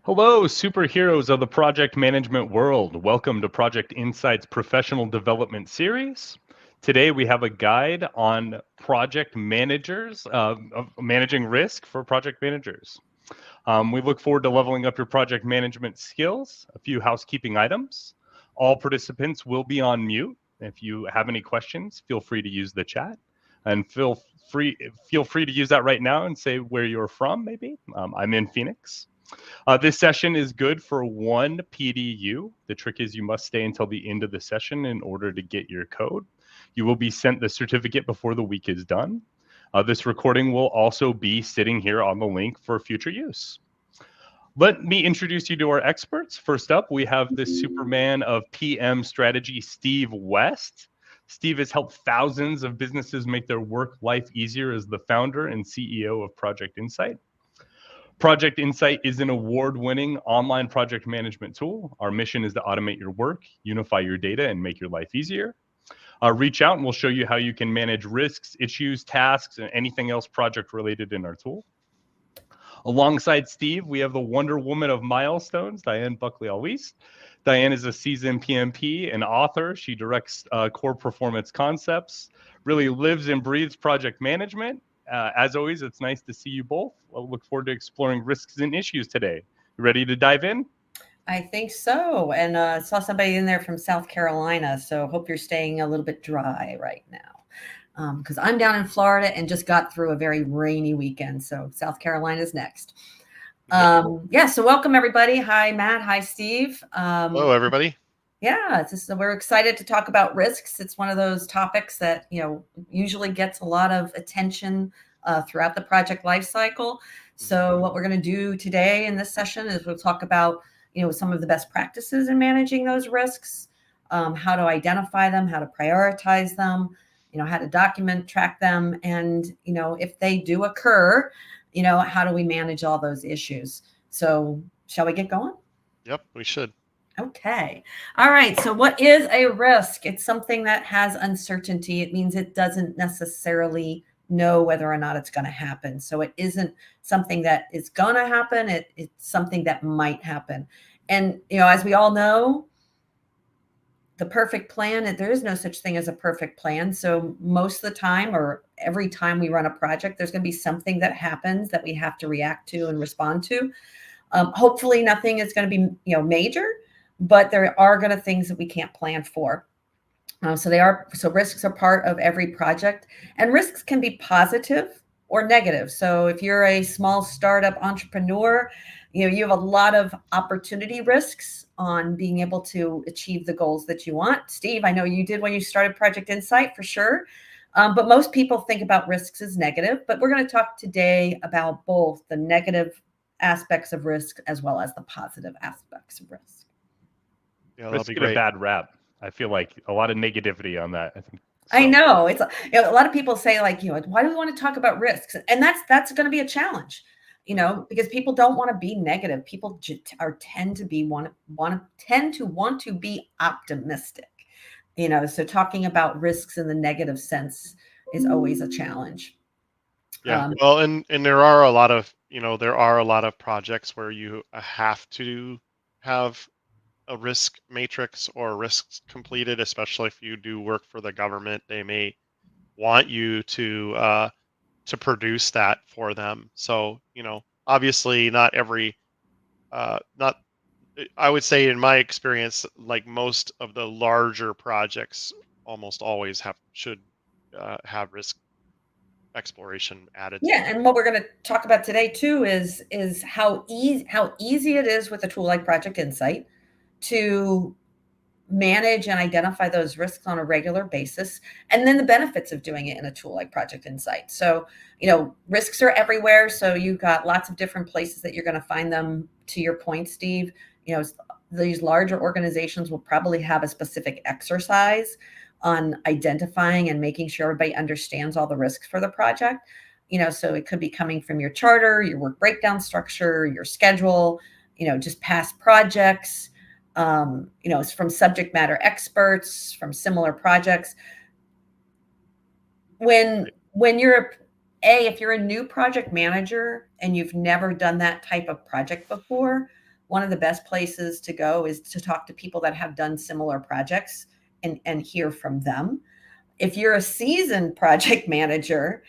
Hello, superheroes of the project management world. Welcome to Project Insight's professional development series. Today we have a guide on project managers, of managing risk for project managers. We look forward to leveling up your project management skills. A few housekeeping items. All participants will be on mute. If you have any questions, feel free to use the chat, and feel free to use that right now and say where you're from. Maybe I'm in Phoenix. This session is good for one PDU. The trick is you must stay until the end of the session in order to get your code. You will be sent the certificate before the week is done. This recording will also be sitting here on the link for future use. Let me introduce you to our experts. First up, we have the Superman of PM strategy, Steve West. Steve has helped thousands of businesses make their work life easier as the founder and CEO of Project Insight. Project Insight is an award-winning online project management tool. Our mission is to automate your work, unify your data, and make your life easier. Reach out and we'll show you how you can manage risks, issues, tasks, and anything else project-related in our tool. Alongside Steve, we have the Wonder Woman of milestones, Diane Buckley-Alweist. Diane is a seasoned PMP and author. She directs core performance concepts, really lives and breathes project management. As always, it's nice to see you both. I'll look forward to exploring risks and issues today. You ready to dive in? I think so. And saw somebody in there from South Carolina. So hope you're staying a little bit dry right now. Because I'm down in Florida and just got through a very rainy weekend. So South Carolina's next. Yeah, so welcome everybody. Hi, Matt. Hi, Steve. Hello, everybody. Yeah, we're excited to talk about risks. It's one of those topics that usually gets a lot of attention throughout the project lifecycle. So what we're going to do today in this session is we'll talk about some of the best practices in managing those risks, how to identify them, how to prioritize them, how to document, track them, and if they do occur, how do we manage all those issues? So shall we get going? Yep, we should. Okay. All right. So what is a risk? It's something that has uncertainty. It means it doesn't necessarily know whether or not it's going to happen. So it isn't something that is going to happen. It's something that might happen. And, as we all know, the perfect plan, there is no such thing as a perfect plan. So most of the time or every time we run a project, there's going to be something that happens that we have to react to and respond to. Hopefully nothing is going to be, major, but there are going to things that we can't plan for. So risks are part of every project, and risks can be positive or negative. So if you're a small startup entrepreneur, you have a lot of opportunity risks on being able to achieve the goals that you want. Steve, I know you did when you started Project Insight for sure. But most people think about risks as negative, but we're going to talk today about both the negative aspects of risk as well as the positive aspects of risk. Yeah, that'll Risk be get a great. bad rap. I feel like a lot of negativity on that. I think. So. I know it's a lot of people say why do we want to talk about risks? And that's going to be a challenge, because people don't want to be negative. People tend to want to be optimistic, so talking about risks in the negative sense is always a challenge. Yeah. Well, and there are a lot of projects where you have to have a risk matrix or risks completed, especially if you do work for the government. They may want you to produce that for them. So, obviously not every not I would say in my experience, like most of the larger projects almost always should have risk exploration added to Yeah, them. and what we're going to talk about today too is how easy it is with a tool like Project Insight to manage and identify those risks on a regular basis, and then the benefits of doing it in a tool like Project Insight. So, risks are everywhere. So you've got lots of different places that you're going to find them. To your point, Steve, these larger organizations will probably have a specific exercise on identifying and making sure everybody understands all the risks for the project. So it could be coming from your charter, your work breakdown structure, your schedule, just past projects, it's from subject matter experts from similar projects. When if you're a new project manager and you've never done that type of project before, one of the best places to go is to talk to people that have done similar projects and hear from them. If you're a seasoned project manager,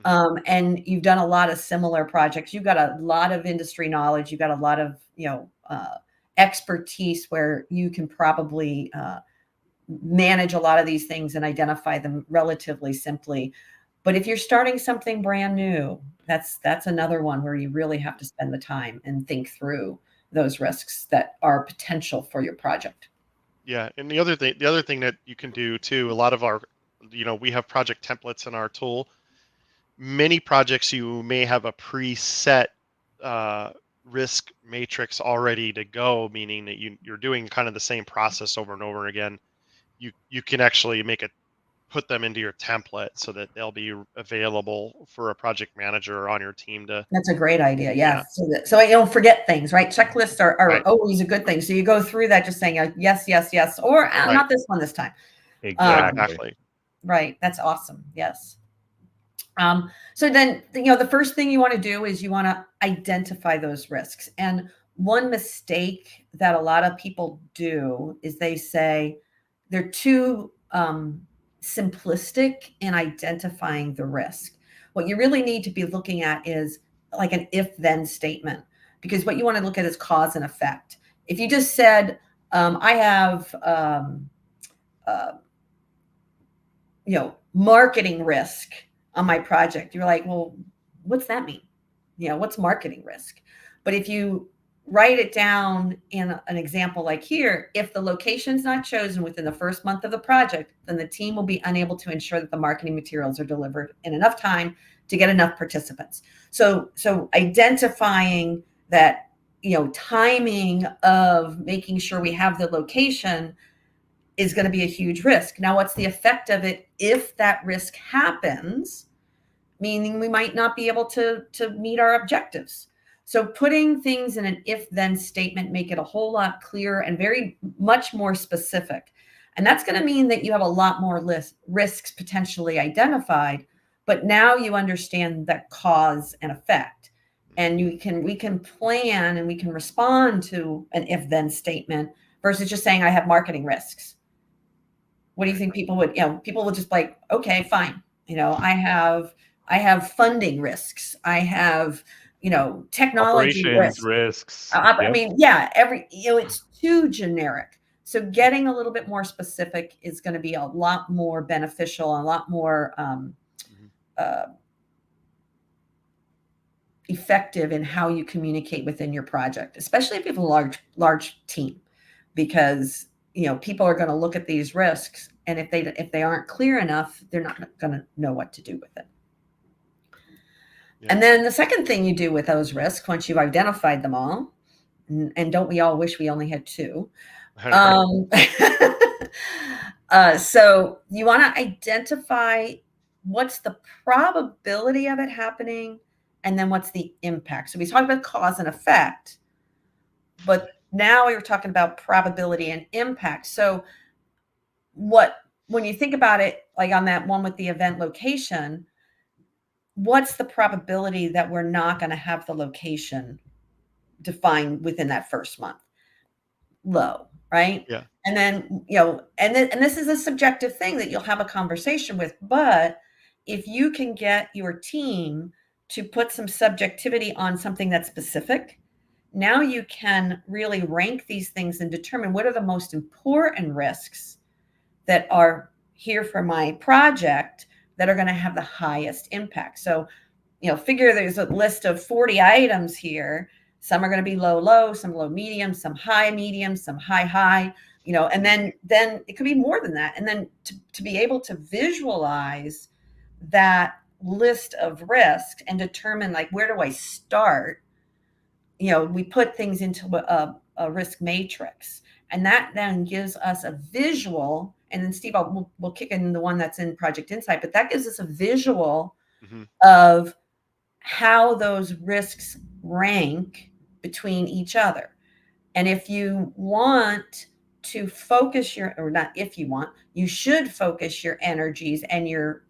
and you've done a lot of similar projects, you've got a lot of industry knowledge, you've got a lot of expertise where you can probably manage a lot of these things and identify them relatively simply. But if you're starting something brand new, that's another one where you really have to spend the time and think through those risks that are potential for your project. Yeah, and the other thing that you can do too, a lot of our, we have project templates in our tool. Many projects you may have a preset risk matrix already to go, meaning that you're doing kind of the same process over and over again. You can actually put them into your template so that they'll be available for a project manager on your team to. That's a great idea. Yeah. Yeah. So you don't forget things, right? Checklists are Right. always a good thing. So you go through that just saying yes, yes, yes, or Right. not this one this time. Exactly. Right. That's awesome. Yes. So then, the first thing you want to do is you want to identify those risks. And one mistake that a lot of people do is they say they're too simplistic in identifying the risk. What you really need to be looking at is like an if-then statement, because what you want to look at is cause and effect. If you just said, I have, marketing risk on my project, you're like, well, what's that mean? What's marketing risk? But if you write it down in an example like here, if the location's not chosen within the first month of the project, then the team will be unable to ensure that the marketing materials are delivered in enough time to get enough participants. So identifying that, timing of making sure we have the location is going to be a huge risk. Now, what's the effect of it if that risk happens? Meaning we might not be able to meet our objectives. So putting things in an if-then statement make it a whole lot clearer and very much more specific. And that's going to mean that you have a lot more risks potentially identified, but now you understand that cause and effect. And we can plan and we can respond to an if-then statement versus just saying I have marketing risks. What do you think people would, people will just like, okay, fine. I have funding risks. I have, technology Operations risks. risks. I mean, yeah, it's too generic. So getting a little bit more specific is going to be a lot more beneficial, a lot more effective in how you communicate within your project, especially if you have a large team, because people are going to look at these risks, and if they aren't clear enough, they're not going to know what to do with it. Yeah. And then the second thing you do with those risks, once you've identified them all, and don't we all wish we only had two? So you want to identify what's the probability of it happening, and then what's the impact. So we talked about cause and effect, but now we were talking about probability and impact. So when you think about it, like on that one with the event location, what's the probability that we're not going to have the location defined within that first month? Low, right? Yeah. And then, and this is a subjective thing that you'll have a conversation with, but if you can get your team to put some subjectivity on something that's specific, now you can really rank these things and determine what are the most important risks that are here for my project that are going to have the highest impact. So, figure there's a list of 40 items here. Some are going to be low, some low medium, some high medium, some high, and then it could be more than that. And then to be able to visualize that list of risks and determine, like, where do I start? We put things into a risk matrix, and that then gives us a visual. And then Steve, we'll kick in the one that's in Project Insight, but that gives us a visual of how those risks rank between each other. And if you want to focus you should focus your energies and your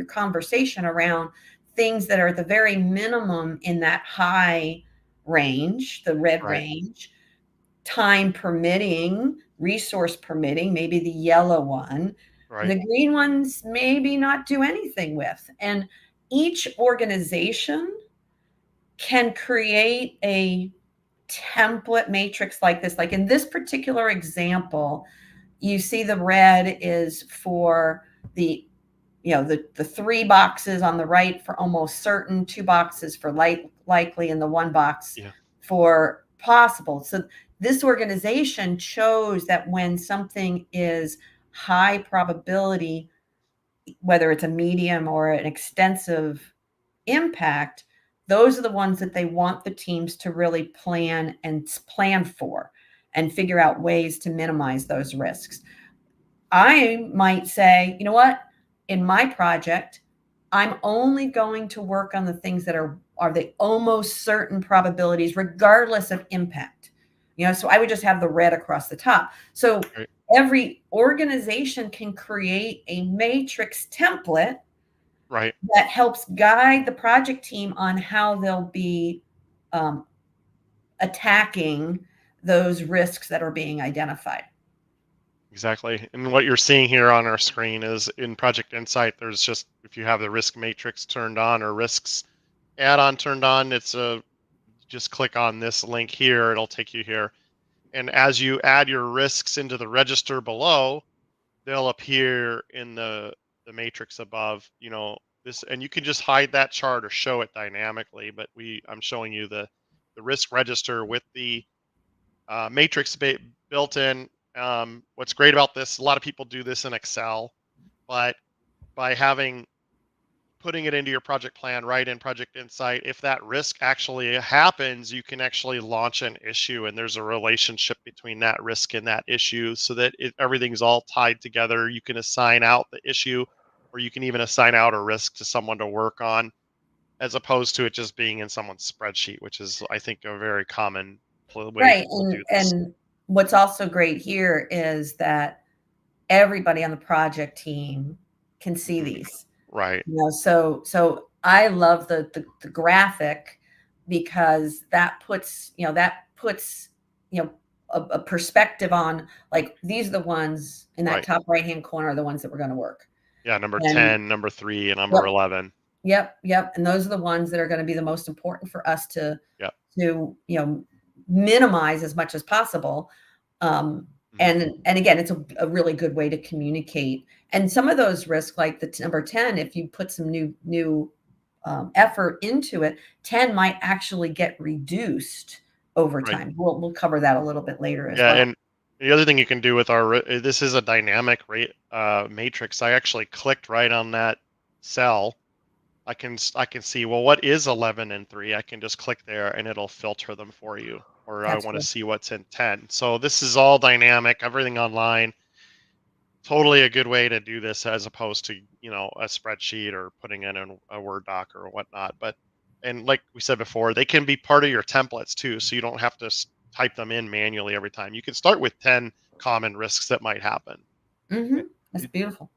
conversation around things that are at the very minimum in that high range, the red Right. range, time permitting, resource permitting, maybe the yellow one. Right. The green ones maybe not do anything with. And each organization can create a template matrix like this. Like in this particular example, you see the red is for the the 3 boxes on the right for almost certain, 2 boxes for likely, and the 1 box Yeah. for possible. So this organization chose that when something is high probability, whether it's a medium or an extensive impact, those are the ones that they want the teams to really plan for and figure out ways to minimize those risks. I might say, you know what, in my project, I'm only going to work on the things that are the almost certain probabilities, regardless of impact. So I would just have the red across the top. So Right. every organization can create a matrix template Right. that helps guide the project team on how they'll be um, attacking those risks that are being identified. Exactly. And what you're seeing here on our screen is in Project Insight, there's just, if you have the risk matrix turned on or risks add-on turned on, it's a, just click on this link here, it'll take you here. And as you add your risks into the register below, they'll appear in the matrix above, this, and you can just hide that chart or show it dynamically, but I'm showing you the risk register with the matrix built in. What's great about this, a lot of people do this in Excel, but by putting it into your project plan right in Project Insight, if that risk actually happens, you can actually launch an issue, and there's a relationship between that risk and that issue, so that everything's all tied together. You can assign out the issue, or you can even assign out a risk to someone to work on, as opposed to it just being in someone's spreadsheet, which is, I think, a very common way Right. people And do this. what's also great here is that everybody on the project team can see Mhm. these. Right. So I love the graphic, because that puts a perspective on, like, these are the ones in that Right. top right hand corner are the ones that we're going to work. Yeah. Number And 10, number 3, and number yep, 11. yep. And those are the ones that are going to be the most important for us to Yeah. minimize as much as possible. Um, Mhm. and again, it's a really good way to communicate. And some of those risks, like the number 10, if you put some new effort into it, 10 might actually get reduced over Right. time. We'll cover that a little bit later as Yeah, well. and the other thing you can do with this is a dynamic rate matrix. I actually clicked right on that cell. I can see, well, what is 11 and 3. I can just click there and it'll filter them for you. Or I That's want to cool. see what's in 10. So this is all dynamic, everything online. Totally a good way to do this, as opposed to a spreadsheet or putting in a Word doc or whatnot. But, and like we said before, they can be part of your templates too, so you don't have to type them in manually every time. You can start with 10 common risks that might happen. That's beautiful.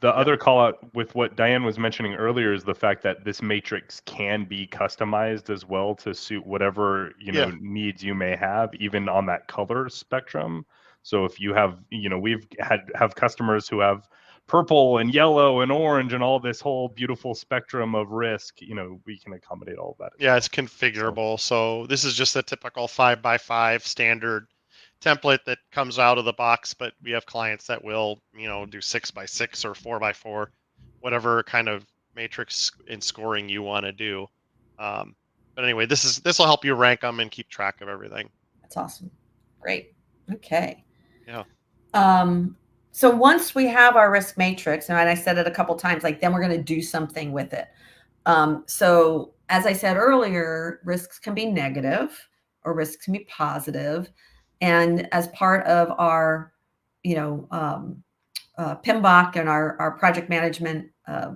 The Yep. other call out with what Diane was mentioning earlier is the fact that this matrix can be customized as well to suit whatever Yeah. needs you may have, even on that color spectrum. So if you have, we've have customers who have purple and yellow and orange and all this whole beautiful spectrum of risk, we can accommodate all of that as Yeah, well. it's configurable. So this is just a typical 5x5 standard template that comes out of the box, but we have clients that will, do 6x6 or 4x4, whatever kind of matrix and scoring you want to do. But anyway, this will help you rank them and keep track of everything. That's awesome. Great. Okay. Yeah. So once we have our risk matrix, and I said it a couple times, like, then we're going to do something with it. So as I said earlier, risks can be negative or risks can be positive. And as part of our, PMBOK and our project management uh,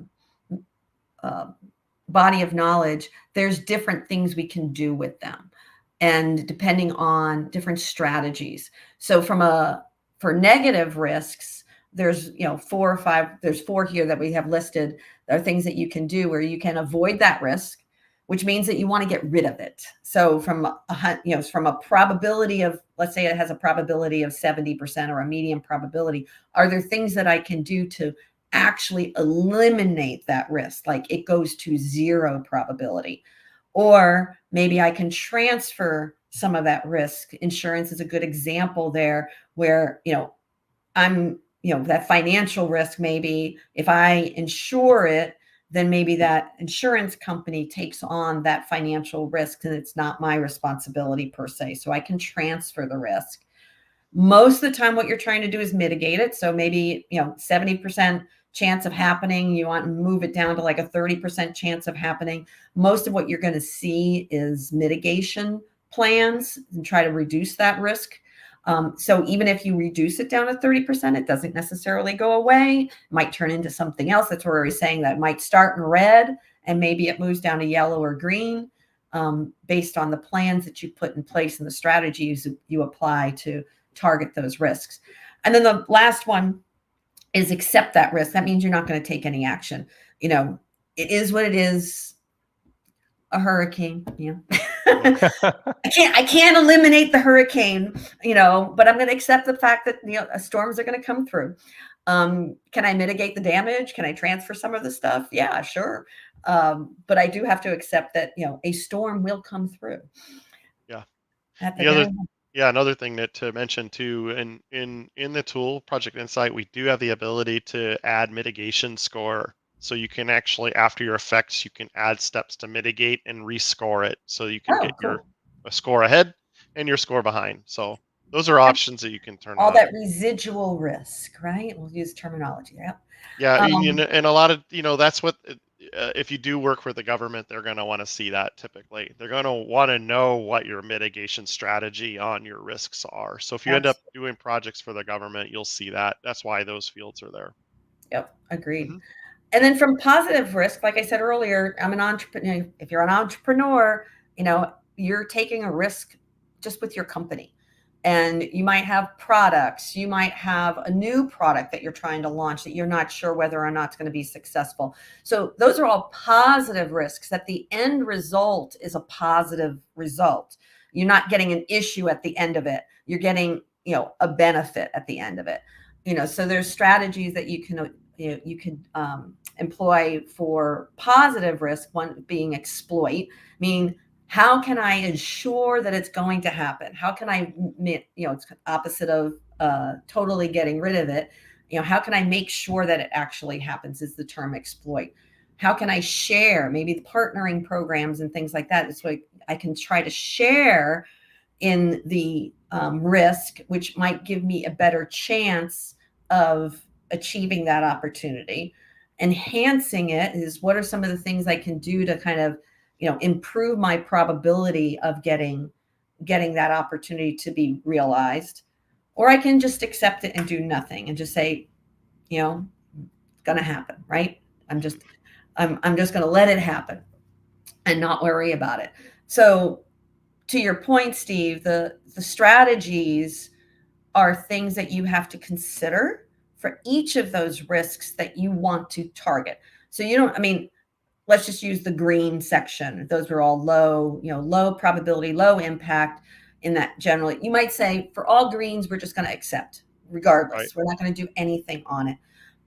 body of knowledge, there's different things we can do with them, and depending on different strategies. So for negative risks, there's 4 or 5, there's 4 here that we have listed. There are things that you can do where you can avoid that risk. which means that you want to get rid of it. So from a probability of, let's say it has a probability of 70% or a medium probability, are there things that I can do to actually eliminate that risk? Like it goes to 0 probability. Or maybe I can transfer some of that risk. Insurance is a good example there where, I'm, that financial risk, maybe if I insure it, then maybe that insurance company takes on that financial risk and it's not my responsibility per se. So I can transfer the risk. Most of the time, what you're trying to do is mitigate it. So maybe, 70% chance of happening, you want to move it down to like a 30% chance of happening. Most of what you're going to see is mitigation plans and try to reduce that risk. So even if you reduce it down to 30%, it doesn't necessarily go away. It might turn into something else. That's where we're saying that it might start in red and maybe it moves down to yellow or green, based on the plans that you put in place and the strategies you apply to target those risks. And then the last one is accept that risk. That means you're not going to take any action. It is what it is. A hurricane, I can't eliminate the hurricane, but I'm going to accept the fact that, storms are going to come through. Can I mitigate the damage? Can I transfer some of the stuff? Yeah, sure. But I do have to accept that, a storm will come through. Yeah. Another thing to mention too, in the tool Project Insight, we do have the ability to add mitigation score. So you can actually, after your effects, you can add steps to mitigate and rescore it. So you can get cool. a score ahead and your score behind. So those are options that you can turn all on. that residual risk, right? We'll use terminology. Yeah. And a lot of, that's what, if you do work for the government, they're going to want to see that typically. They're going to want to know what your mitigation strategy on your risks are. So if you end up doing projects for the government, you'll see that. That's why those fields are there. Yep. Agreed. And then from positive risk, like I said earlier, I'm an entrepreneur. If you're an entrepreneur, you're taking a risk just with your company. And you might have products, you might have a new product that you're trying to launch that you're not sure whether or not it's going to be successful. So those are all positive risks, that the end result is a positive result. You're not getting an issue at the end of it. You're getting, a benefit at the end of it. So there's strategies that you can employ for positive risk, one being exploit, meaning how can I ensure that it's going to happen? How can I, it's opposite of totally getting rid of it. How can I make sure that it actually happens is the term exploit. How can I share maybe the partnering programs and things like that? It's like I can try to share in the risk, which might give me a better chance of achieving that opportunity. Enhancing it is, what are some of the things I can do to kind of, improve my probability of getting that opportunity to be realized. Or I can just accept it and do nothing and just say, it's going to happen, right? I'm just going to let it happen and not worry about it. So to your point, Steve, the strategies are things that you have to consider for each of those risks that you want to target. So let's just use the green section. Those are all low, low probability, low impact. In that, generally, you might say for all greens, we're just going to accept regardless. Right. We're not going to do anything on it.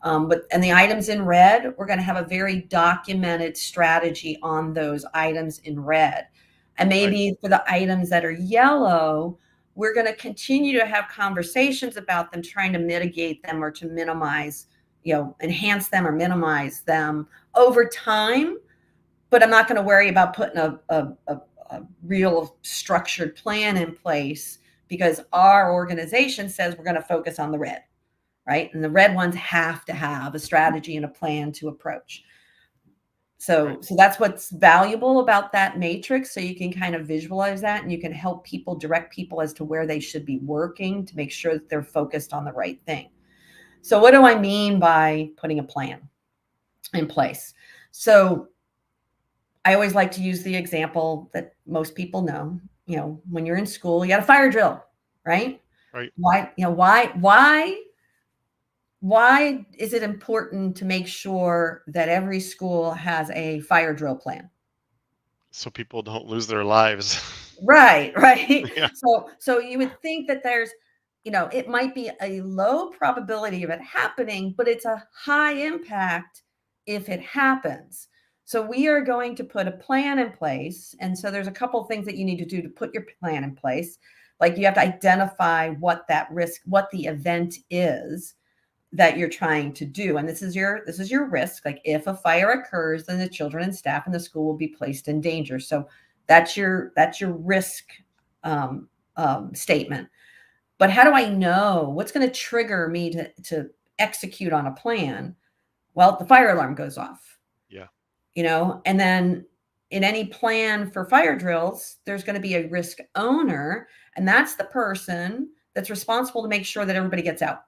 And the items in red, we're going to have a very documented strategy on those items in red. And maybe for the items that are yellow, we're going to continue to have conversations about them, trying to mitigate them or to minimize, enhance them or minimize them over time. But I'm not going to worry about putting a real structured plan in place, because our organization says we're going to focus on the red, right? And the red ones have to have a strategy and a plan to approach. So that's what's valuable about that matrix. So you can kind of visualize that and you can help people, direct people as to where they should be working to make sure that they're focused on the right thing. So what do I mean by putting a plan in place? So I always like to use the example that most people know, when you're in school, you got a fire drill, right? Right. Why is it important to make sure that every school has a fire drill plan? So people don't lose their lives. Right, right. Yeah. So you would think that there's, it might be a low probability of it happening, but it's a high impact if it happens. So we are going to put a plan in place. And so there's a couple of things that you need to do to put your plan in place. Like you have to identify what that risk, what the event is that you're trying to do. And this is your risk. Like if a fire occurs, then the children and staff in the school will be placed in danger. So that's your risk statement. But how do I know what's going to trigger me to execute on a plan? Well, the fire alarm goes off, Yeah. and then in any plan for fire drills, there's going to be a risk owner, and that's the person that's responsible to make sure that everybody gets out.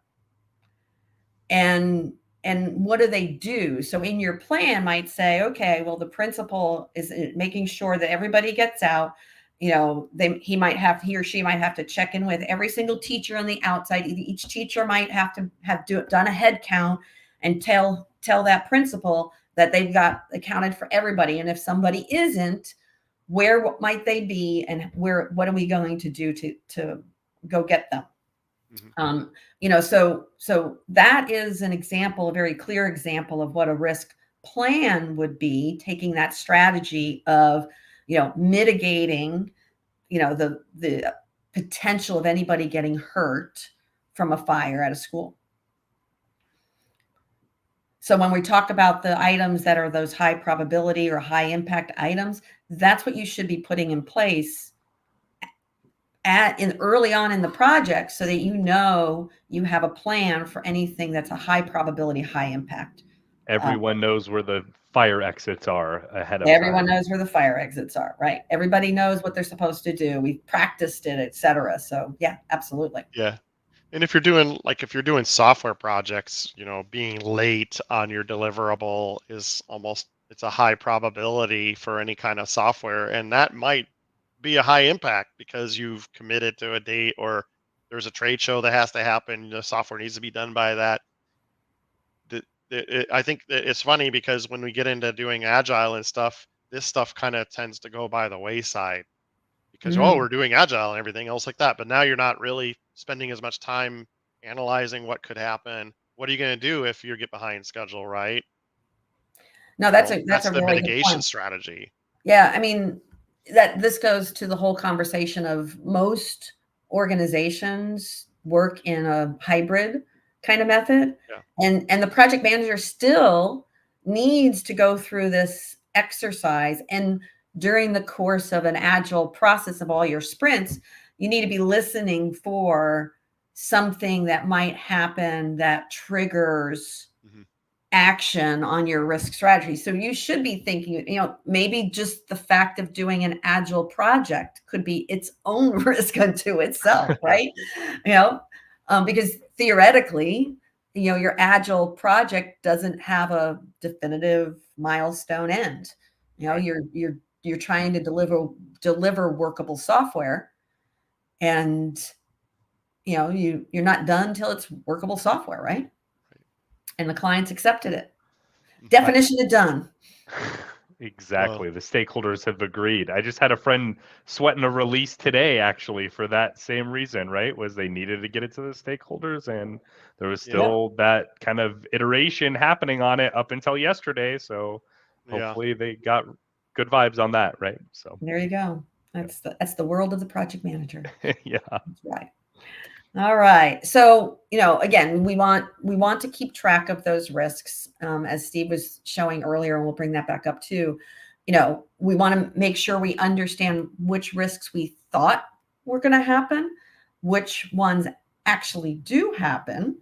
And what do they do? So in your plan might say, okay, well, the principal is making sure that everybody gets out. He or she might have to check in with every single teacher on the outside. Each teacher might have to have done a head count and tell that principal that they've got accounted for everybody. And if somebody isn't, where might they be, and what are we going to do to go get them? Mm-hmm. So that is an example, a very clear example of what a risk plan would be, taking that strategy of, mitigating, the potential of anybody getting hurt from a fire at a school. So when we talk about the items that are those high probability or high impact items, that's what you should be putting in place early on in the project, so that you have a plan for anything that's a high probability, high impact. Everyone knows where the fire exits are ahead of Everyone time. knows where the fire exits are, right? Everybody knows what they're supposed to do. We've practiced it, etc. So yeah, absolutely. Yeah. And if you're doing software projects, being late on your deliverable it's a high probability for any kind of software. And that might be a high impact because you've committed to a date, or there's a trade show that has to happen. The software needs to be done by that. I think that it's funny because when we get into doing agile and stuff, this stuff kind of tends to go by the wayside because, oh, Mm. we're doing agile and everything else like that. But now you're not really spending as much time analyzing what could happen. What are you going to do if you get behind schedule, right? No, that's That's a the really good mitigation point. strategy. Yeah, I mean, that this goes to the whole conversation of most organizations work in a hybrid kind of method. Yeah. And the project manager still needs to go through this exercise. And during the course of an agile process of all your sprints, you need to be listening for something that might happen that triggers Hmm. action on your risk strategy. So you should be thinking, maybe just the fact of doing an agile project could be its own risk unto itself, right? Because theoretically, your agile project doesn't have a definitive milestone end. Right. You're trying to deliver workable software, and you're not done till it's workable software, right? And the clients accepted it. Mhm. Definition of done. Well, Exactly. The stakeholders have agreed. I just had a friend sweating a release today, actually, for that same reason, right? Was they needed to get it to the stakeholders, and there was yeah, Yep. still that kind of iteration happening on it up until yesterday. So yeah. hopefully they got good vibes on that, right? So, There you go. yep. That's the world of the project manager. Yeah. That's right. All right. So, again, we want to keep track of those risks, as Steve was showing earlier, and we'll bring that back up too. We want to make sure we understand which risks we thought were going to happen, which ones actually do happen,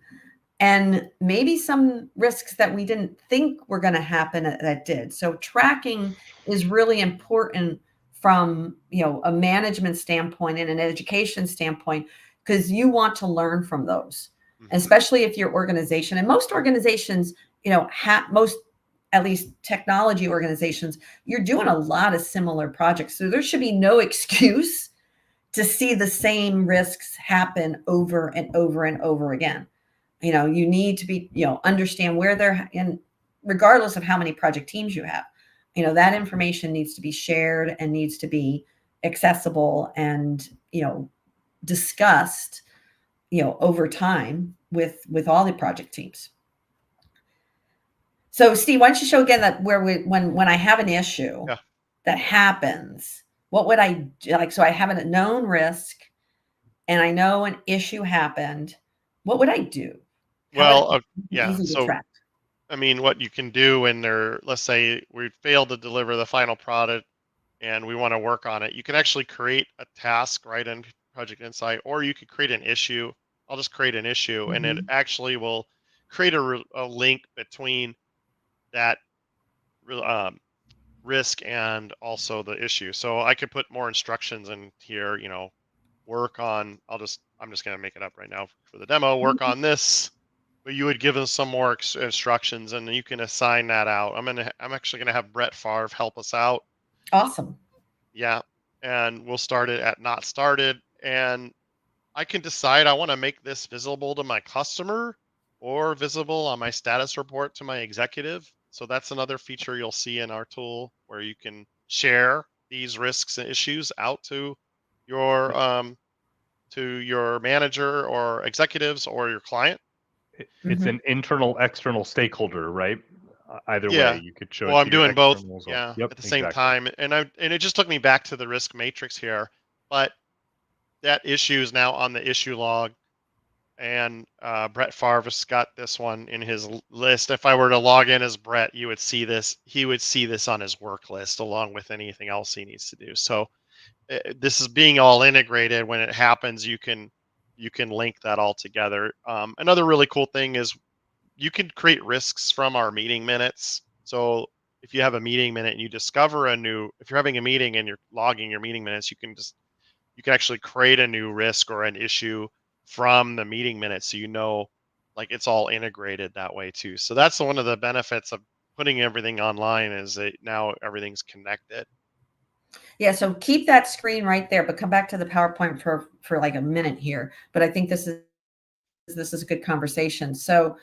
and maybe some risks that we didn't think were going to happen that did. So tracking is really important from, a management standpoint and an education standpoint, because you want to learn from those, Hmm. especially if your organization, and most organizations, most, at least technology organizations, you're doing a lot of similar projects. So there should be no excuse to see the same risks happen over and over and over again. You need to be, understand where they're in, regardless of how many project teams you have. that information needs to be shared and needs to be accessible and, discussed, over time with all the project teams. So Steve, why don't you show again that when I have an issue that happens, what would I do? Like, so I have a known risk and I know an issue happened. What would I do? How would it be easy to track? I mean, what you can do when let's say we failed to deliver the final product and we want to work on it, you can actually create a task right in Project Insight, or you could create an issue. I'll just create an issue, and it actually will create a link between that risk and also the issue. So I could put more instructions in here, work on, I'm just going to make it up right now for the demo, work on this, but you would give them some more instructions and you can assign that out. I'm actually going to have Brett Favre help us out. Awesome. Yeah. And we'll start it at not started. And I can decide I want to make this visible to my customer or visible on my status report to my executive. So that's another feature you'll see in our tool where you can share these risks and issues out to your manager or executives or your client. It's an internal, external stakeholder, right? Either way, Yeah. you could show Well, it I'm to your doing both. external as well. Yeah. Yep, At the same exactly. time, and it just took me back to the risk matrix here, but that issue is now on the issue log. And Brett Favre's got this one in his list. If I were to log in as Brett, you would see this. He would see this on his work list along with anything else he needs to do. So this is being all integrated. When it happens, you can link that all together. Another really cool thing is you can create risks from our meeting minutes. So if you have a meeting minute and you discover if you're having a meeting and you're logging your meeting minutes, you can actually create a new risk or an issue from the meeting minutes. So, like it's all integrated that way too. So that's one of the benefits of putting everything online is that now everything's connected. Yeah. So keep that screen right there, but come back to the PowerPoint for like a minute here. But I think this is a good conversation. So,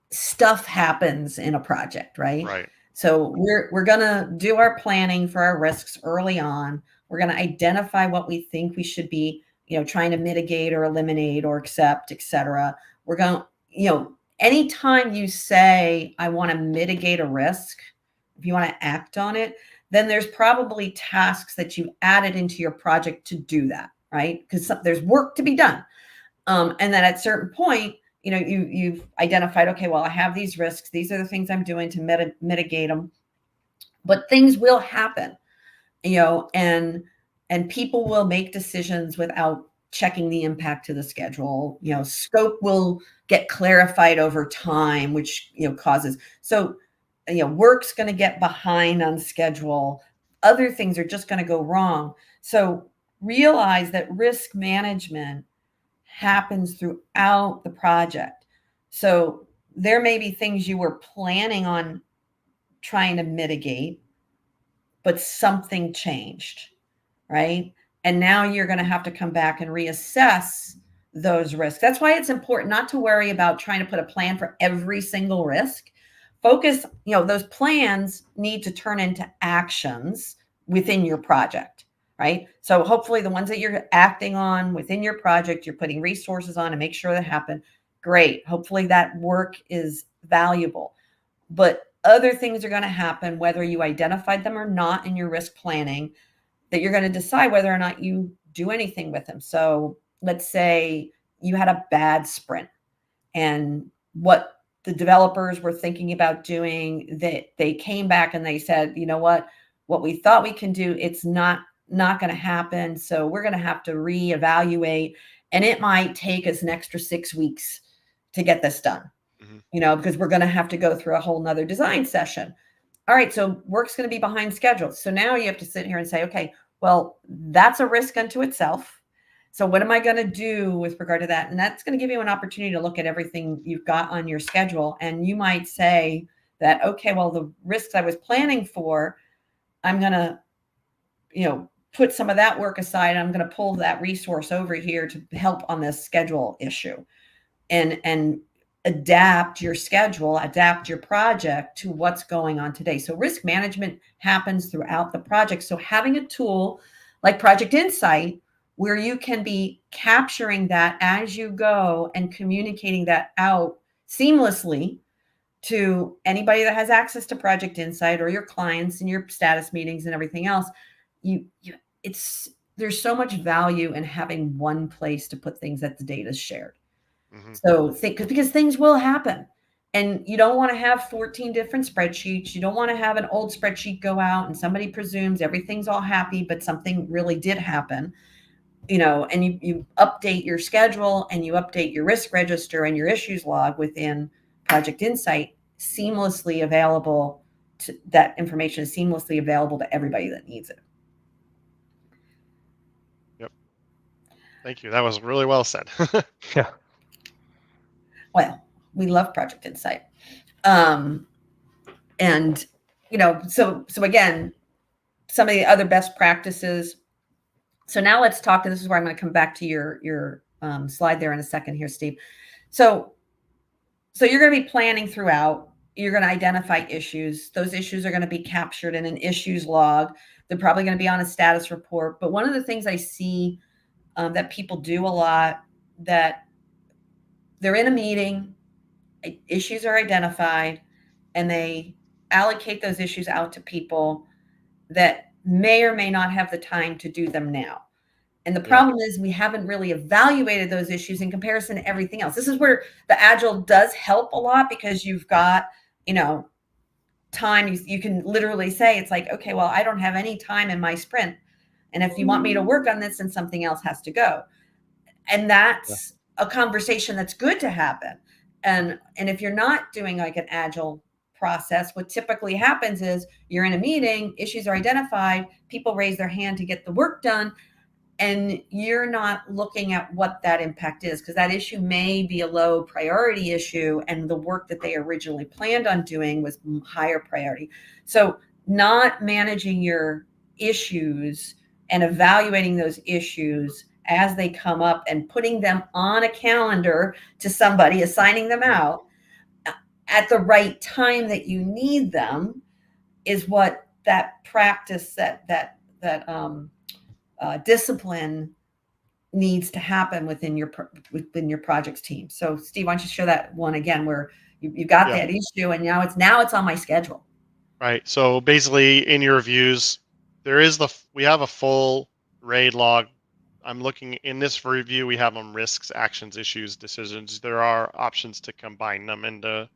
stuff happens in a project, right? Right. So we're gonna do our planning for our risks early on. We're gonna identify what we think we should be, trying to mitigate or eliminate or accept, et cetera. We're going, anytime you say, I want to mitigate a risk, if you want to act on it, then there's probably tasks that you added into your project to do that, right? Because there's work to be done. And then at a certain point, you've identified, okay, well, I have these risks. These are the things I'm doing to mitigate them. But things will happen, and people will make decisions without checking the impact to the schedule. Scope will get clarified over time, which, causes. So, work's going to get behind on schedule. Other things are just going to go wrong. So realize that risk management happens throughout the project. So there may be things you were planning on trying to mitigate, but something changed, right? And now you're going to have to come back and reassess those risks. That's why it's important not to worry about trying to put a plan for every single risk. Focus, those plans need to turn into actions within your project, right? So hopefully the ones that you're acting on within your project, you're putting resources on to make sure that happen. Great. Hopefully that work is valuable. But other things are going to happen, whether you identified them or not in your risk planning, that you're going to decide whether or not you do anything with them. So let's say you had a bad sprint and what the developers were thinking about doing, that they came back and they said, you know what we thought we can do, it's not going to happen. So we're going to have to reevaluate, and it might take us an extra 6 weeks to get this done, because we're going to have to go through a whole nother design session. All right, so work's going to be behind schedule. So now you have to sit here and say, okay, well, that's a risk unto itself. So what am I going to do with regard to that? And that's going to give you an opportunity to look at everything you've got on your schedule. And you might say that, okay, well, the risks I was planning for, I'm going to, put some of that work aside. I'm going to pull that resource over here to help on this schedule issue. And adapt your schedule, adapt your project to what's going on today. So risk management happens throughout the project. So having a tool like Project Insight, where you can be capturing that as you go and communicating that out seamlessly to anybody that has access to Project Insight or your clients and your status meetings and everything else, it's there's so much value in having one place to put things that the data is shared. Mm-hmm. So because things will happen. And you don't want to have 14 different spreadsheets. You don't want to have an old spreadsheet go out and somebody presumes everything's all happy, but something really did happen. And you update your schedule and you update your risk register and your issues log within Project Insight, seamlessly available that information is seamlessly available to everybody that needs it. Yep. Thank you. That was really well said. Yeah. Well, we love Project Insight. And, so again, some of the other best practices. So now let's talk, and this is where I'm going to come back to your slide there in a second here, Steve. So you're going to be planning throughout. You're going to identify issues. Those issues are going to be captured in an issues log. They're probably going to be on a status report. But one of the things I see that people do a lot, that they're in a meeting, issues are identified, and they allocate those issues out to people that may or may not have the time to do them now. And the problem is we haven't really evaluated those issues in comparison to everything else. This is where the Agile does help a lot, because you've got, time. You can literally say, it's like, okay, well, I don't have any time in my sprint. And if you want me to work on this, then something else has to go. And that's a conversation that's good to happen. And if you're not doing like an Agile process, what typically happens is you're in a meeting, issues are identified, people raise their hand to get the work done, and you're not looking at what that impact is, because that issue may be a low priority issue and the work that they originally planned on doing was higher priority. So not managing your issues and evaluating those issues as they come up and putting them on a calendar to somebody, assigning them out at the right time that you need them, is what that practice, that discipline needs to happen within your projects team. So Steve, why don't you share that one again, where you got that issue and now it's on my schedule. Right. So basically in your reviews, we have a full RAID log. I'm looking in this review, we have them risks, actions, issues, decisions. There are options to combine them into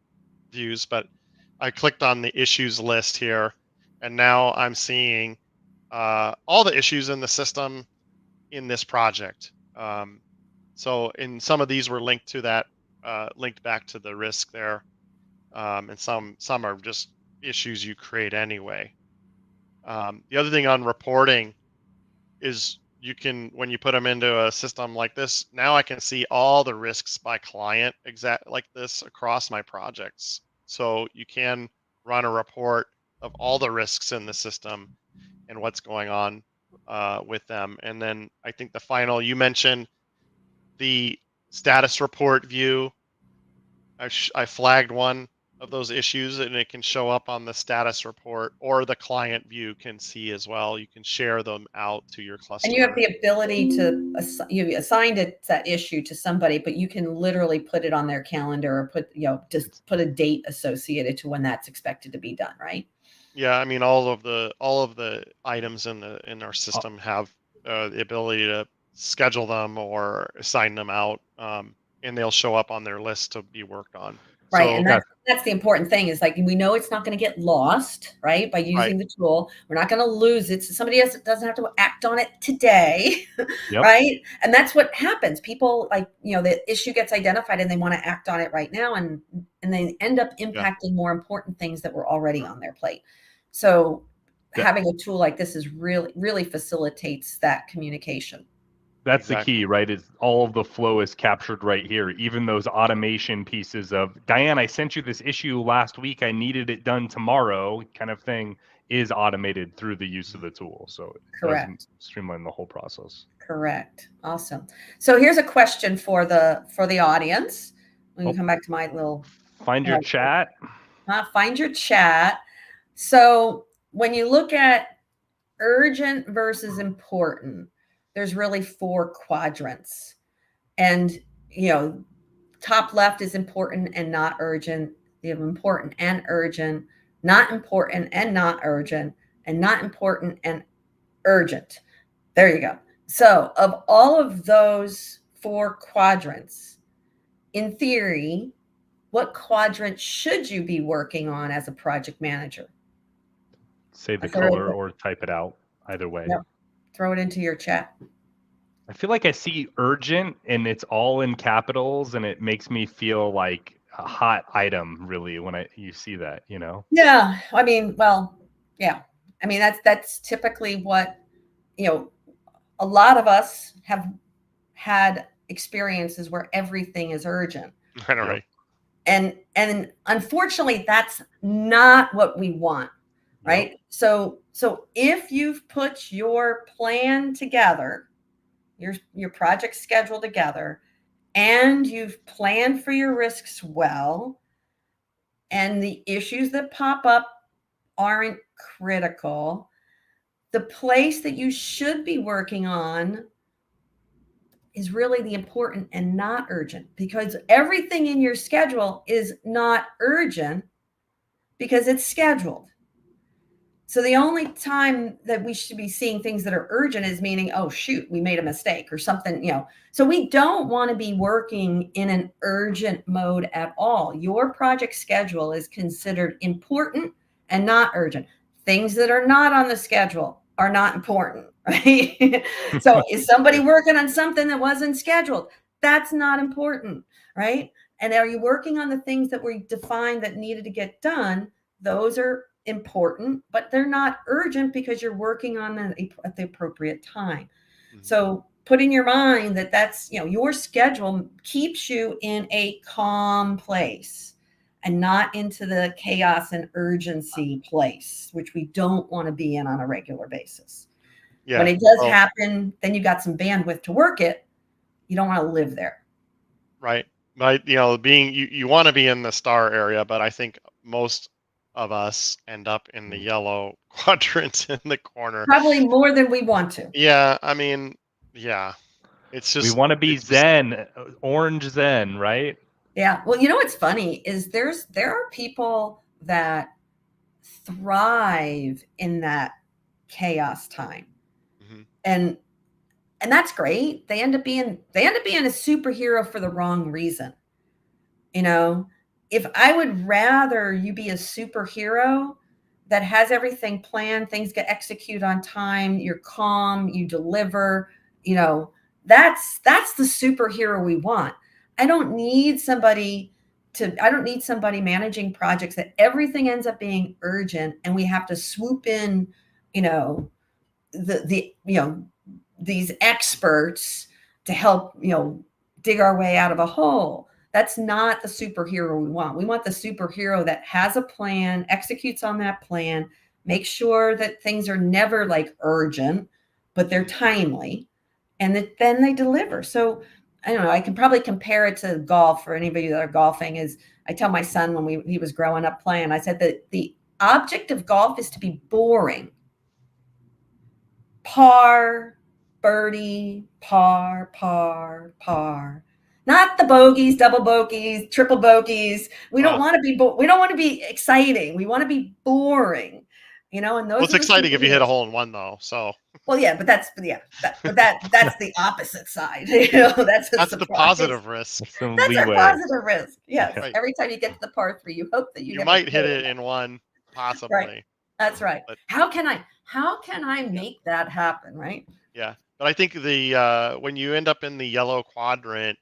views, but I clicked on the issues list here, and now I'm seeing all the issues in the system in this project. So in some of these were linked to that, linked back to the risk there, and some are just issues you create anyway. The other thing on reporting is you can, when you put them into a system like this, now I can see all the risks by client exact like this across my projects. So you can run a report of all the risks in the system and what's going on with them. And then I think the final, you mentioned the status report view. I flagged one of those issues, and it can show up on the status report, or the client view can see as well. You can share them out to your cluster. And you have the ability to you assigned that issue to somebody, but you can literally put it on their calendar or just put a date associated to when that's expected to be done, right? Yeah, I mean, all of the items in our system have the ability to schedule them or assign them out, and they'll show up on their list to be worked on. Right. So, And that's the important thing, is like, we know it's not going to get lost, right? By using the tool, we're not going to lose it. So somebody else doesn't have to act on it today. Right. And that's what happens. People, like, the issue gets identified and they want to act on it right now. And they end up impacting more important things that were already on their plate. So having a tool like this is really facilitates that communication. That's the key, right? Is all of the flow is captured right here. Even those automation pieces of, Diane, I sent you this issue last week, I needed it done tomorrow, kind of thing, is automated through the use of the tool. So it does streamline the whole process. Correct. Awesome. So here's a question for the audience. Let me come back to my little Find your chat. Find your chat. So when you look at urgent versus important, there's really 4 quadrants. And, top left is important and not urgent. You have important and urgent, not important and not urgent, and not important and urgent. There you go. So, of all of those 4 quadrants, in theory, what quadrant should you be working on as a project manager? Say the color or type it out. Either way. Yep. Throw it into your chat. I feel like I see urgent and it's all in capitals, and it makes me feel like a hot item, really, when you see that, Yeah. I mean, well, yeah. I mean, that's typically what, a lot of us have had experiences where everything is urgent. Right. And unfortunately, that's not what we want, right? Yep. So if you've put your plan together, your project schedule together, and you've planned for your risks well, and the issues that pop up aren't critical, the place that you should be working on is really the important and not urgent, because everything in your schedule is not urgent because it's scheduled. So the only time that we should be seeing things that are urgent is meaning, oh, shoot, we made a mistake or something, So we don't want to be working in an urgent mode at all. Your project schedule is considered important and not urgent. Things that are not on the schedule are not important, right? So is somebody working on something that wasn't scheduled? That's not important, right? And are you working on the things that were defined that needed to get done? Those are important, but they're not urgent because you're working on them at the appropriate time. Mm-hmm. So put in your mind that that's, your schedule keeps you in a calm place and not into the chaos and urgency place, which we don't want to be in on a regular basis. Yeah. When it does happen, then you got some bandwidth to work it. You don't want to live there. Right. But, being, you want to be in the star area, but I think most of us end up in the yellow quadrant in the corner. Probably more than we want to. Yeah. I mean, yeah. It's just, we want to be Zen, orange Zen, right? Yeah. Well, what's funny is there are people that thrive in that chaos time. Mm-hmm. And that's great. They end up being a superhero for the wrong reason. If I would rather you be a superhero that has everything planned, things get executed on time, you're calm, you deliver, that's the superhero we want. I don't need somebody managing projects that everything ends up being urgent and we have to swoop in, these experts to help, dig our way out of a hole. That's not the superhero we want. We want the superhero that has a plan, executes on that plan, makes sure that things are never like urgent, but they're timely, and that then they deliver. So I don't know, I can probably compare it to golf for anybody that are golfing. Is I tell my son when he was growing up playing, I said that the object of golf is to be boring. Par, birdie, par, par, par. Not the bogeys, double bogeys, triple bogeys. We don't want to be exciting. We want to be boring. And those. Well, it's exciting if you hit a hole in one, though. So. Well, yeah, but that's the opposite side. That's the positive risk. That's a positive risk. Yes. Right. Every time you get to the par 3, you hope that you might hit it in one, possibly. Right. That's right. But how can I make that happen? Right. Yeah, but I think when you end up in the yellow quadrant,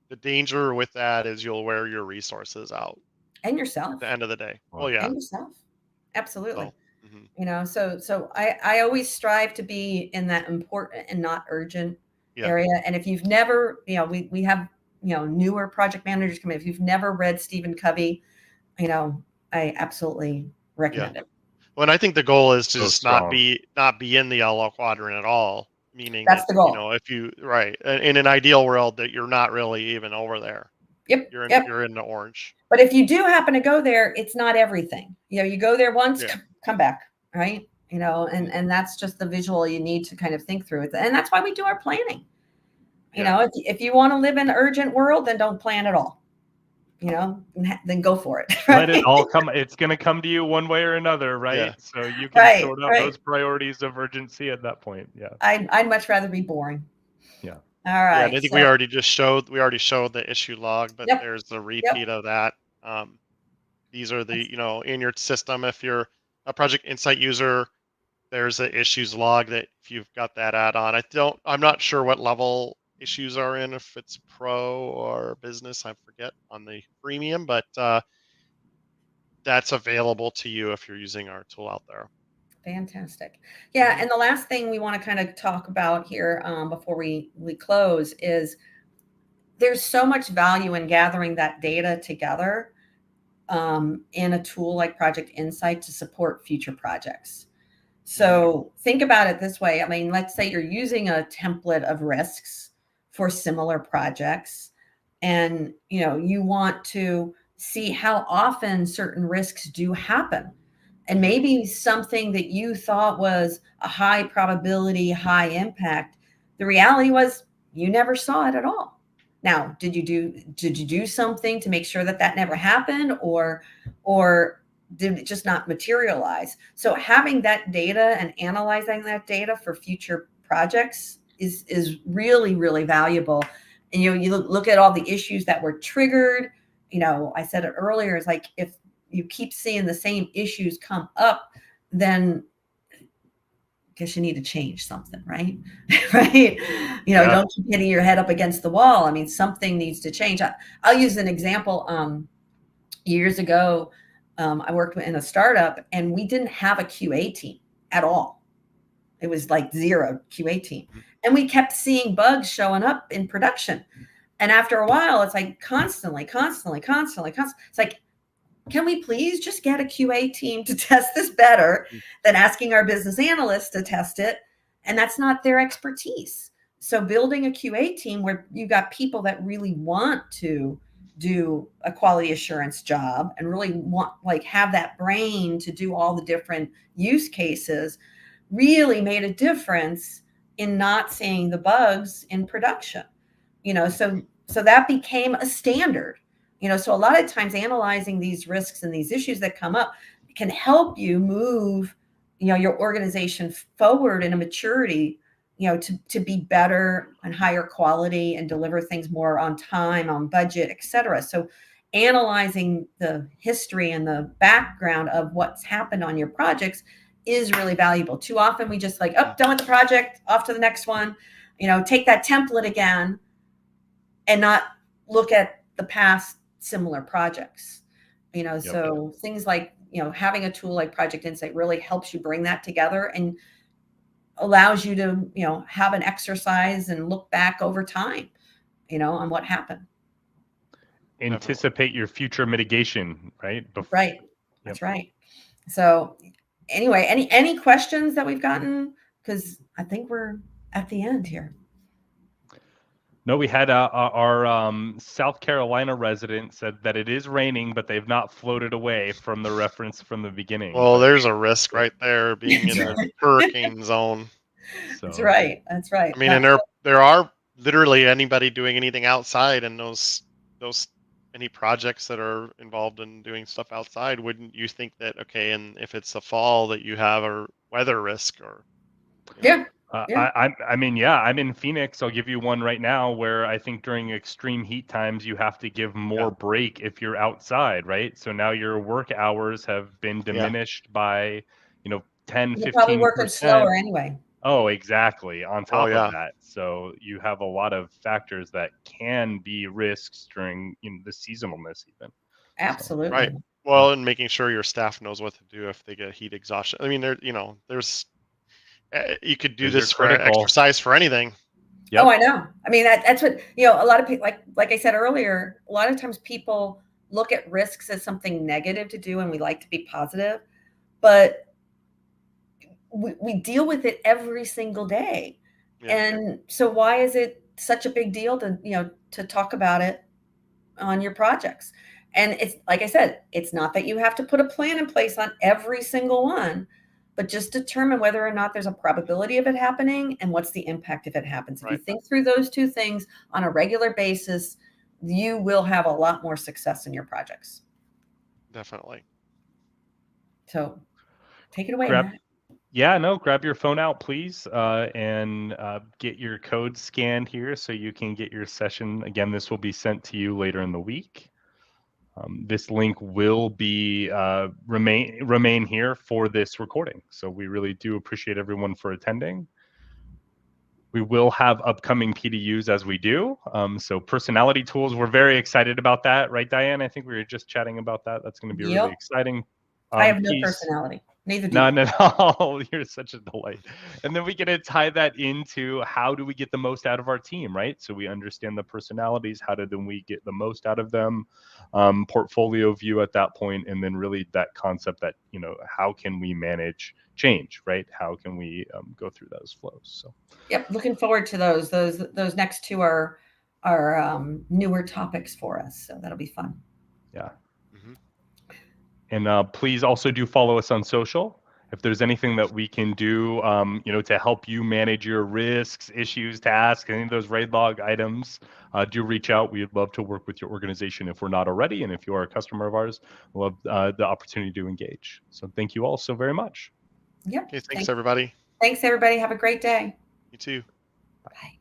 the danger with that is you'll wear your resources out. And yourself. At the end of the day. Well, yeah. And yourself. Absolutely. So I always strive to be in that important and not urgent area. And if you've never, we have, newer project managers come in. If you've never read Stephen Covey, I absolutely recommend it. Well, and I think the goal is to just not be in the yellow quadrant at all. Meaning that's the goal. If you in an ideal world that you're not really even over there. Yep. you're Yep. in the orange. But if you do happen to go there, it's not everything. You go there once, Yeah. come back, right? And that's just the visual you need to kind of think through it. And that's why we do our planning. If you want to live in an urgent world, then don't plan at all. Then go for it. Right? Let it all come. It's going to come to you one way or another, right? Yeah. So you can Right, sort out right. those priorities of urgency at that point. Yeah. I'd much rather be boring. Yeah. All Yeah, right. and I think So, we already showed the issue log, but yep. there's the Yep. repeat of that. These are the, in your system, if you're a Project Insight user, there's the issues log that if you've got that add-on. I'm not sure what level issues are in, if it's pro or business, I forget on the premium, but that's available to you if you're using our tool out there. Fantastic. Yeah. And the last thing we want to kind of talk about here before we close is there's so much value in gathering that data together in a tool like Project Insight to support future projects. So think about it this way. I mean, let's say you're using a template of risks for similar projects, and you want to see how often certain risks do happen. And maybe something that you thought was a high probability, high impact, the reality was you never saw it at all. Now, did you do something to make sure that never happened, or did it just not materialize? So having that data and analyzing that data for future projects is really, really valuable. And you look at all the issues that were triggered. I said it earlier, it's like if you keep seeing the same issues come up, then I guess you need to change something, right? Right. Don't keep hitting your head up against the wall. I mean, something needs to change. I'll use an example. Years ago, I worked in a startup and we didn't have a QA team at all. It was like zero QA team. And we kept seeing bugs showing up in production. And after a while, it's like constantly. It's like, can we please just get a QA team to test this better than asking our business analysts to test it? And that's not their expertise. So building a QA team where you got people that really want to do a quality assurance job and really want, have that brain to do all the different use cases really made a difference in not seeing the bugs in production. So that became a standard. So a lot of times analyzing these risks and these issues that come up can help you move, your organization forward in a maturity, to be better and higher quality and deliver things more on time, on budget, et cetera. So analyzing the history and the background of what's happened on your projects is really valuable. Too often we just done with the project, off to the next one, take that template again and not look at the past similar projects. So things like, having a tool like Project Insight really helps you bring that together and allows you to, have an exercise and look back over time, on what happened. Anticipate your future mitigation, right? Right. That's right. So anyway, any questions that we've gotten? Because I think we're at the end here. No, we had our South Carolina resident said that it is raining, but they've not floated away from the reference from the beginning. Well, there's a risk right there, being in the hurricane zone. So, That's right. That's right. I mean, and there are literally anybody doing anything outside, and those any projects that are involved in doing stuff outside, wouldn't you think that, okay, and if it's the fall, that you have a weather risk or Yeah. I mean, yeah, I'm in Phoenix. I'll give you one right now where I think during extreme heat times, you have to give more break if you're outside, right? So now your work hours have been diminished by, 10, 15%. You're probably working slower anyway. Oh, exactly. On top of that. So you have a lot of factors that can be risks during the seasonalness even. Absolutely. Right. Well, and making sure your staff knows what to do if they get heat exhaustion. I mean, there's you could do this for exercise for anything. Yep. Oh, I know. I mean, that's what, a lot of people, like I said earlier, a lot of times people look at risks as something negative to do, and we like to be positive, but we deal with it every single day. Yeah. And so why is it such a big deal to talk about it on your projects. And it's like I said, it's not that you have to put a plan in place on every single one, but just determine whether or not there's a probability of it happening and what's the impact if it happens. If you think through those two things on a regular basis, you will have a lot more success in your projects. Definitely. So take it away, Matt. Yeah, no, grab your phone out, please, and get your code scanned here so you can get your session. Again, this will be sent to you later in the week. This link will be remain here for this recording. So we really do appreciate everyone for attending. We will have upcoming PDUs as we do. So personality tools, we're very excited about that, right, Diane? I think we were just chatting about that. That's going to be really exciting. I have no personality. Neither do None at all. You're such a delight. And then we get to tie that into how do we get the most out of our team, right? So we understand the personalities. How do we get the most out of them? Portfolio view at that point, and then really that concept that, you know, how can we manage change, right? How can we go through those flows? So yep, looking forward to those. Those next two are newer topics for us, so that'll be fun. Yeah. And please also do follow us on social. If there's anything that we can do, you know, to help you manage your risks, issues, tasks, any of those RAID log items, do reach out. We'd love to work with your organization if we're not already, and if you are a customer of ours, we'll have the opportunity to engage. So thank you all so very much. Yep. Okay, thanks everybody. Thanks everybody. Have a great day. You too. Bye.